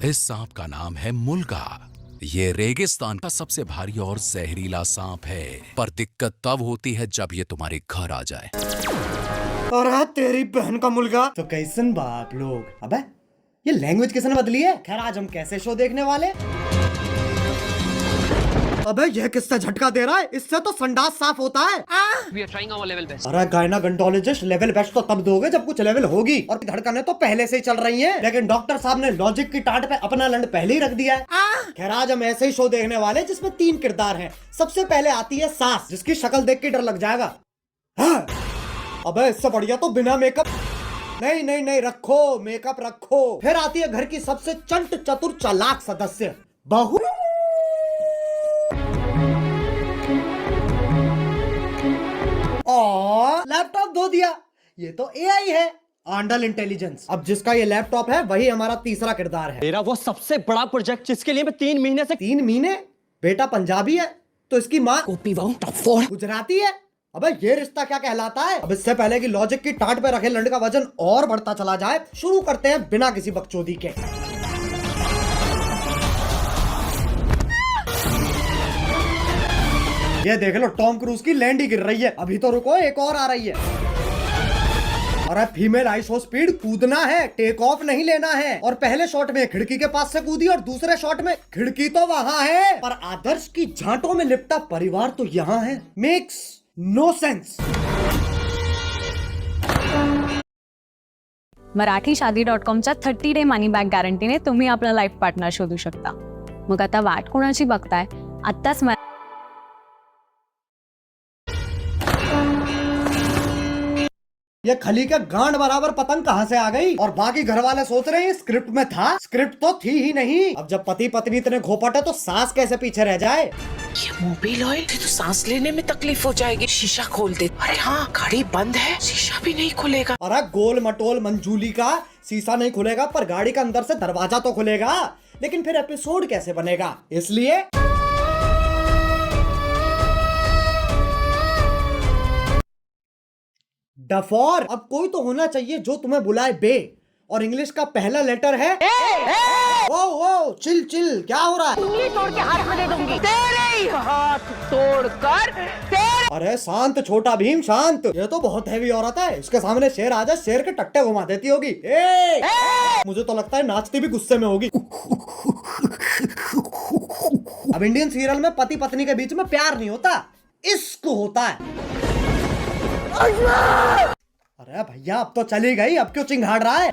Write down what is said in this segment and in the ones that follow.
इस सांप का नाम है मुल्गा। ये रेगिस्तान का सबसे भारी और जहरीला सांप है, पर दिक्कत तब होती है जब ये तुम्हारे घर आ जाए। अरे तेरी बहन का मुल्गा तो कैसन बाप लोग। अबे ये लैंग्वेज किसने बदली है। खैर आज हम कैसे शो देखने वाले। अबे ये किससे झटका दे रहा है, इससे तो संडास साफ होता है। We are trying our level best. अरे गायनाकोलॉजिस्ट लेवल बेस्ट तो तब दोगे जब कुछ लेवल होगी, और धड़कनें तो पहले से ही चल रही हैं, लेकिन डॉक्टर साहब ने लॉजिक की टाट पे अपना लंड पहले ही रख दिया है। खैर आज हम ऐसे ही शो देखने वाले जिसमें 3 किरदार हैं। सबसे पहले आती है सास, जिसकी शक्ल देख के डर लग जाएगा। हाँ। अबे इससे बढ़िया तो बिना मेकअप। नहीं नहीं नहीं, रखो मेकअप रखो। फिर आती है घर की सबसे चंट चतुर चालाक सदस्य, बहू। और लैपटॉप धो दिया, ये तो एआई है, आंडल इंटेलिजेंस। अब जिसका ये लैपटॉप है वही हमारा तीसरा किरदार है। मेरा वो सबसे बड़ा प्रोजेक्ट जिसके लिए मैं 3 महीने से 3 महीने? बेटा पंजाबी है तो इसकी माँ टॉप 4 गुजराती है। अबे ये रिश्ता क्या कहलाता है। अब इससे पहले कि लॉजिक की टाट पे रखे लंड का वजन और बढ़ता चला जाए, शुरू करते हैं बिना किसी बकचोदी के। ये देख लो टॉम क्रूज की लैंड ही गिर रही है। अभी तो रुको, एक और आ रही है। अरे फीमेल आइसो स्पीड कूदना है, टेक ऑफ नहीं लेना है। और पहले शॉट में खिड़की के पास से कूदी और दूसरे शॉट में खिड़की तो वहां है, पर आदर्श की झांटों में लिपटा परिवार तो यहाँ है। Makes no sense. मराठीशादी.comच्या 30 डे मनी बॅक गॅरंटीने तुम्ही आपला लाईफ पार्टनर शोधू शकता। मग आता वाट कोणाची बघताय? आत्ताच ये खली के गांड बराबर पतंग कहां से आ गई। और बाकी घर वाले सोच रहे हैं स्क्रिप्ट में था, स्क्रिप्ट तो थी ही नहीं। अब जब पति पत्नी इतने घोपट है तो सास कैसे पीछे रह जाए। ये मोबिल ऑयल तो सांस लेने में तकलीफ हो जाएगी। शीशा खोल दे। अरे हाँ, गाड़ी बंद है, शीशा भी नहीं खुलेगा। अरे गोल मटोल मंजूली का शीशा नहीं खुलेगा, पर गाड़ी का अंदर से दरवाजा तो खुलेगा। लेकिन फिर एपिसोड कैसे बनेगा, इसलिए डफॉर। अब कोई तो होना चाहिए जो तुम्हें बुलाए बे, और इंग्लिश का पहला लेटर है ओ ओ। चिल चिल, क्या हो रहा है। उंगली तोड़ के हाथ में दे दूंगी। तेरे ही हाथ तोड़कर तेरे। अरे शांत छोटा भीम शांत। ये तो बहुत हैवी औरत है, इसके सामने शेर आ जाए शेर के टट्टे घुमा देती होगी। मुझे तो लगता है नाचती भी गुस्से में होगी। अब इंडियन सीरियल में पति पत्नी के बीच में प्यार नहीं होता, इश्क होता है। अरे भैया अब तो चली गई, अब क्यों चिंघाड़ रहा है।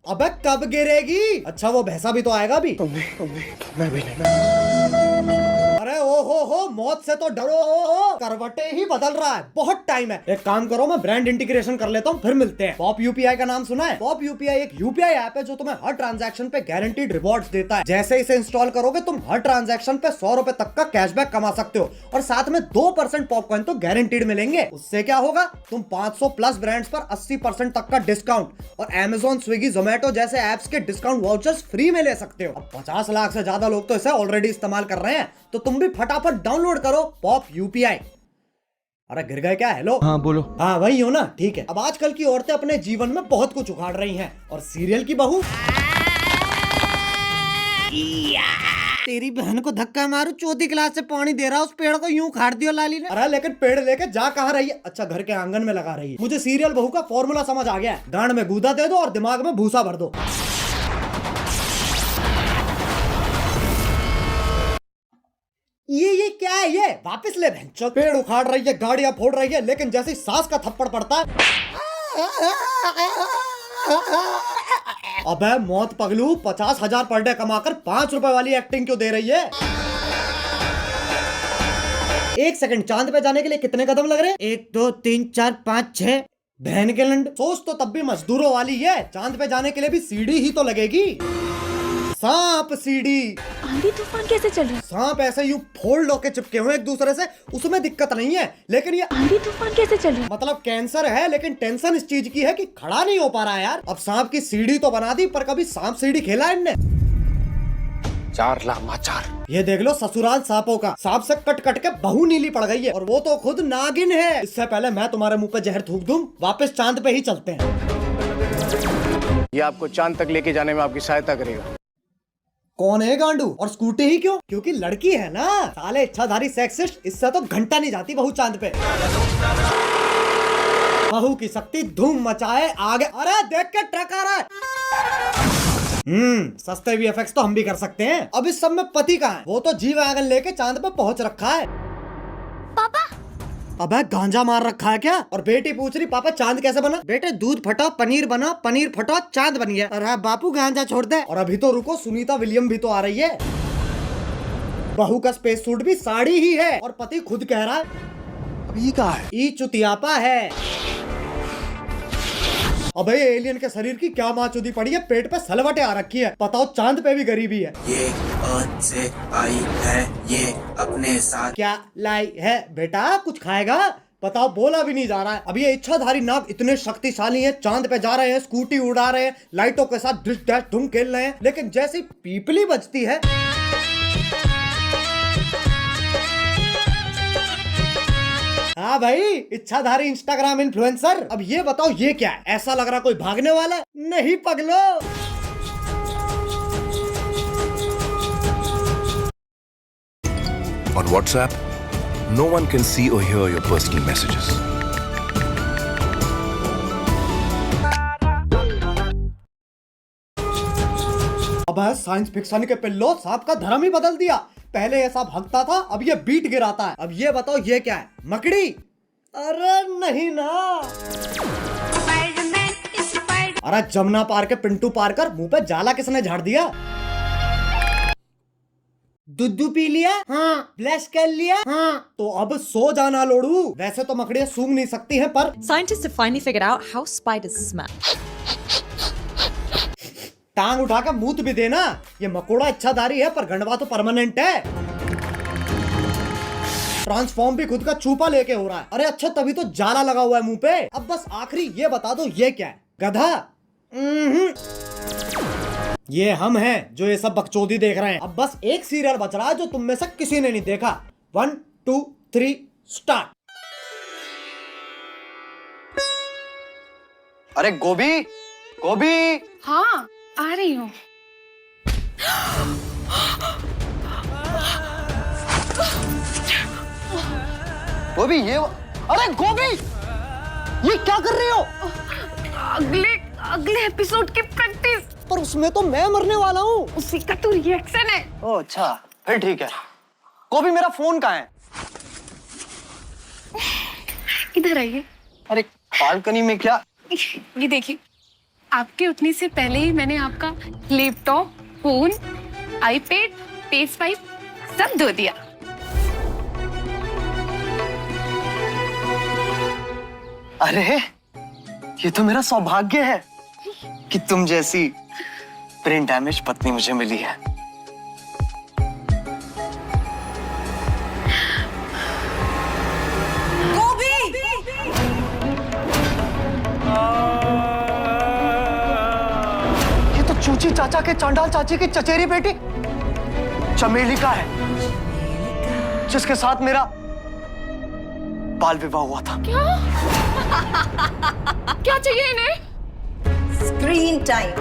अबे कब गिरेगी। अच्छा वो भैंसा भी तो आएगा अभी। मैं भी नहीं। अरे ओ हो मौत से तो डरो। करवटे ही बदल रहा है, बहुत टाइम है। एक काम करो, मैं ब्रांड इंटीग्रेशन कर लेता हूँ, फिर मिलते हैं। पॉप यूपीआई का नाम सुना है। पॉप यूपीआई एक यूपीआई ऐप है जो तुम्हें हर ट्रांजैक्शन पे गारंटीड रिवॉर्ड्स देता है। जैसे इसे इंस्टॉल करोगे तुम हर ट्रांजैक्शन पे 100 रुपए तक का कैशबैक कमा सकते हो, और साथ में 2% पॉपकॉइन तो गारंटीड मिलेंगे। उससे क्या होगा, तुम 500 प्लस ब्रांड्स पर 80% तक का डिस्काउंट और Amazon, स्विगी, जोमेटो जैसे एप्स के डिस्काउंट वाउचर्स फ्री में ले सकते हो। अब 50 लाख से ज्यादा लोग तो इसे ऑलरेडी इस्तेमाल कर रहे हैं, तो तुम भी फटाफट डाउनलोड करो पॉप यूपीआई। अरे गिर गए क्या। हेलो हाँ बोलो। हाँ वही हो ना, ठीक है। अब आजकल की औरतें अपने जीवन में बहुत कुछ उखाड़ रही हैं, और सीरियल की बहू। तेरी बहन को धक्का मारू, चौथी क्लास से पानी दे रहा, उस पेड़ को यूं उखाड़ दियो लाली ने। अरे लेकिन पेड़ लेके जा कहाँ रही है। अच्छा घर के आंगन में लगा रही है। मुझे सीरियल बहू का फॉर्मूला समझ आ गया है। गांड में गूदा दे दो और दिमाग में भूसा भर दो। ये क्या है, ये वापस ले। बहनचोद पेड़ उखाड़ रही है, गाड़ियां फोड़ रही है, लेकिन जैसे सास का थप्पड़ पड़ता है। अबे मौत पगलू, 50,000 पर डे कमाकर 5 रुपए वाली एक्टिंग क्यों दे रही है। 1 सेकंड, चांद पे जाने के लिए कितने कदम लग रहे हैं। 1 2 3 4 5 6। बहन के लंड, सोच तो तब भी मजदूरों वाली है। चांद पे जाने के लिए भी सीढ़ी ही तो लगेगी। सांप सीढ़ी। आंधी तूफान कैसे चल रहा है? सांप ऐसे यूं फोल्ड होके चिपके हुए एक दूसरे से, उसमें दिक्कत नहीं है, लेकिन ये आंधी तूफान कैसे चल रहा है? मतलब कैंसर है, लेकिन टेंशन इस चीज की है कि खड़ा नहीं हो पा रहा है यार। अब सांप की सीढ़ी तो बना दी, पर कभी सांप सीढ़ी खेला है इनने। 4 लामाचार। ये देख लो ससुराल सांपों का। सांप से कट कट के बहू नीली पड़ गई है, और वो तो खुद नागिन है। इससे पहले मैं तुम्हारे मुंह पे जहर थूक दूं, वापस चांद पे ही चलते हैं। ये आपको चांद तक लेके जाने में आपकी सहायता करेगा। कौन है गांडू? और स्कूटी ही क्यों? क्योंकि लड़की है ना। साले इच्छाधारी सेक्सिस्ट, इससे तो घंटा नहीं जाती बहू चांद पे। बहू की शक्ति धूम मचाए आगे। अरे देख के ट्रक आ रहा है। सस्ते VFX तो हम भी कर सकते हैं। अब इस सब में पति कहाँ है? वो तो जी वैगन लेके चांद पे पहुंच रखा है। पापा अबे गांजा मार रखा है क्या? और बेटी पूछ रही पापा चांद कैसे बना? बेटे दूध फटा पनीर बना, पनीर फटा चांद बन गया। अरे बापू गांजा छोड़ दे। और अभी तो रुको, सुनीता विलियम भी तो आ रही है। बहू का स्पेस सूट भी साड़ी ही है और पति खुद कह रहा है अब ये कहाँ है? ई चुतियापा है। अबे एलियन के शरीर की क्या माचुदी पड़ी है, पेट पे सलवटें आ रखी है। बताओ चांद पे भी गरीबी है। ये अर्थ से आई है, ये अपने साथ क्या लाई है बेटा? कुछ खाएगा? बताओ, बोला भी नहीं जा रहा है। अब ये इच्छाधारी नाग इतने शक्तिशाली हैं, चांद पे जा रहे हैं, स्कूटी उड़ा रहे हैं, लाइटों के साथ डिश डैश धूम खेल रहे हैं, लेकिन जैसी पीपली बजती है हाँ भाई, इच्छाधारी इंस्टाग्राम इन्फ्लुएंसर। अब ये बताओ ये क्या है? ऐसा लग रहा कोई भागने वाला है। नहीं पगलो। On WhatsApp, no one can see or hear your personal messages. अब साइंस फिक्शन के पिल्लो सांप का धर्म ही बदल दिया। पहले ऐसा भगता था, अब ये बीट गिराता है। अब ये बताओ ये क्या है? मकड़ी? अरे नहीं ना। अरे जमुना पार के पिंटू पार कर मुंह पे जाला किसने झाड़ दिया? दूध पी लिया? हाँ। ब्लश कर लिया? हाँ। तो अब सो जाना लोड़ू। वैसे तो मकड़ियाँ सूंघ नहीं सकती हैं, पर Scientists have finally figured out how spiders smell. टांग उठा के मूत भी देना। ये मकोड़ा इच्छाधारी है, पर गंडवा तो परमानेंट है। ट्रांसफॉर्म भी खुद का चूपा लेके हो रहा है। अरे अच्छा, तभी तो जाला लगा हुआ है मुंह पे। अब बस आखिरी ये बता दो ये क्या है? गधा? ये हम हैं जो ये सब बकचोदी देख रहे हैं। अब बस एक सीरियल बच रहा है जो तुम में से किसी ने नहीं देखा। 1 2 3 स्टार्ट। अरे गोभी, गोभी। हाँ आ रही हूँ। गोभी ये, अरे गोभी ये क्या कर रही हो? अगले एपिसोड की प्रैक्टिस। पर उसमें तो मैं मरने वाला हूँ। उसी का तो रिएक्शन है। ओ अच्छा, फिर ठीक है। गोभी मेरा फोन कहाँ है? इधर आइए। अरे बालकनी में क्या? ये देखिए, आपके उठने से पहले ही मैंने आपका लैपटॉप, फोन, आईपैड, पेस पाइप सब धो दिया। अरे ये तो मेरा सौभाग्य है कि तुम जैसी ब्रेन डैमेज पत्नी मुझे मिली है। ये तो चूची चाचा के चांडाल चाची की चचेरी बेटी चमेली का है, जिसके साथ मेरा बाल विवाह हुआ था। क्या चाहिए इन्हें? स्क्रीन टाइम,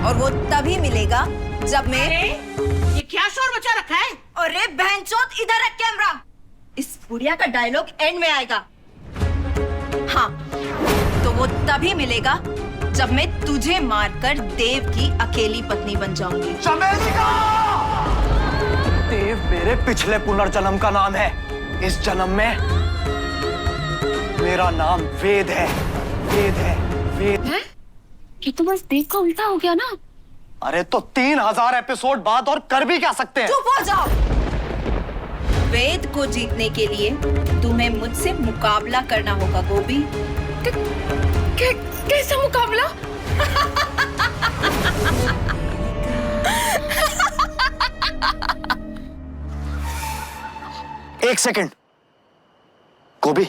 और वो तभी मिलेगा जब मैं। ये क्या शोर मचा रखा है? अरे बहनचोद, इधर है कैमरा। इस बुढ़िया का डायलॉग एंड में आएगा। हाँ, तो वो तभी मिलेगा जब मैं तुझे मारकर देव की अकेली पत्नी बन जाऊंगी। चमेलिका! देव मेरे पिछले पुनर्जन्म का नाम है। इस जन्म में मेरा नाम वेद है। वेद है, वेद है? ये तो बस देव का उल्टा हो गया ना। अरे तो 3000 एपिसोड बाद और कर भी क्या सकते हैं? चुप हो जाओ। वेद को जीतने के लिए तुम्हें मुझसे मुकाबला करना होगा गोभी। कैसा मुकाबला? एक सेकंड गोभी,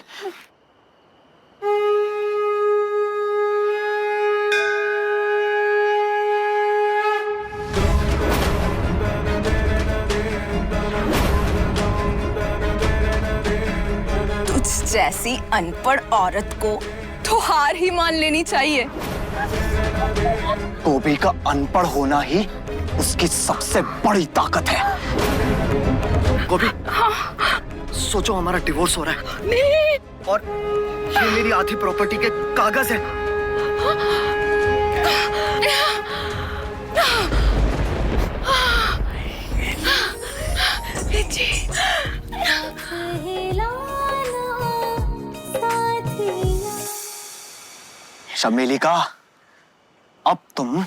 तुझ जैसी अनपढ़ औरत को तो हार ही मान लेनी चाहिए। गोभी का अनपढ़ होना ही उसकी सबसे बड़ी ताकत है। गोभी, सोचो हमारा डिवोर्स हो रहा है। नहीं। और ये मेरी आधी प्रॉपर्टी के कागज है। शमेली का, अब तुम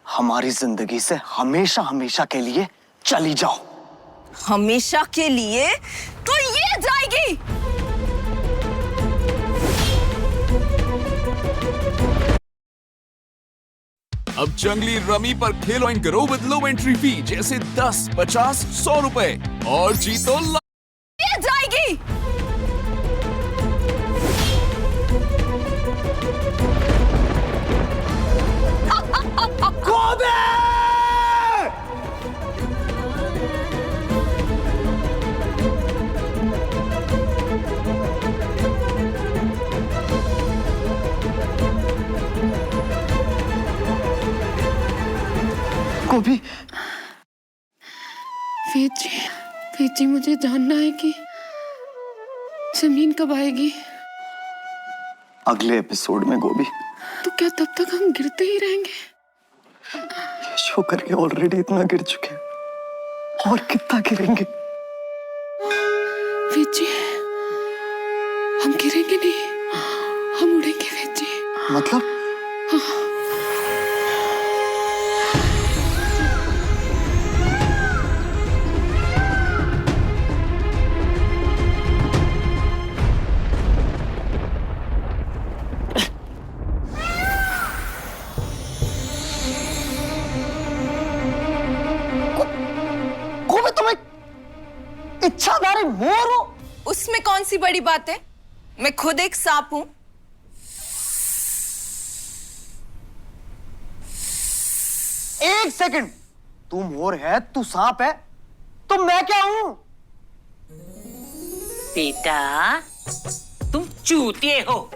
हमारी जिंदगी से हमेशा हमेशा के लिए चली जाओ। हमेशा के लिए तो ये जाएगी। अब जंगली रमी पर खेलो एंड करो विद लो एंट्री फी, जैसे 10, 50, 100 रुपए और जीतो ये जाएगी। गोभी, वेद जी मुझे जानना है कि जमीन कब आएगी। अगले एपिसोड में गोभी। तो क्या तब तक हम गिरते ही रहेंगे? ये शो करके ऑलरेडी इतना गिर चुके हैं, और कितना गिरेंगे? वेद जी, हम गिरेंगे नहीं, हम उड़ेंगे वेद जी। मतलब? इच्छाधारी मोर हो? उसमें कौन सी बड़ी बात है? मैं खुद एक सांप हूं। एक सेकंड, तू मोर है, तू सांप है, तो मैं क्या हूं? बेटा तुम चूतिए हो।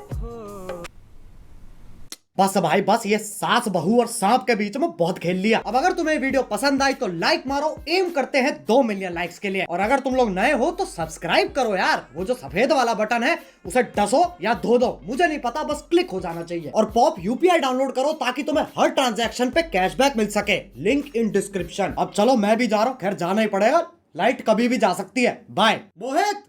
बस भाई बस, ये सास बहू और सांप के बीच में बहुत खेल लिया। अब अगर तुम्हें वीडियो पसंद आई तो लाइक मारो, एम करते हैं 2 मिलियन लाइक्स के लिए। और अगर तुम लोग नए हो तो सब्सक्राइब करो यार, वो जो सफेद वाला बटन है उसे डसो या धो दो, मुझे नहीं पता, बस क्लिक हो जाना चाहिए। और पॉप यूपीआई डाउनलोड करो ताकि तुम्हें हर ट्रांजैक्शन पे कैशबैक मिल सके, लिंक इन डिस्क्रिप्शन। अब चलो मैं भी जा रहा हूँ, खैर जाना ही पड़ेगा, लाइट कभी भी जा सकती है। बाय मोहित।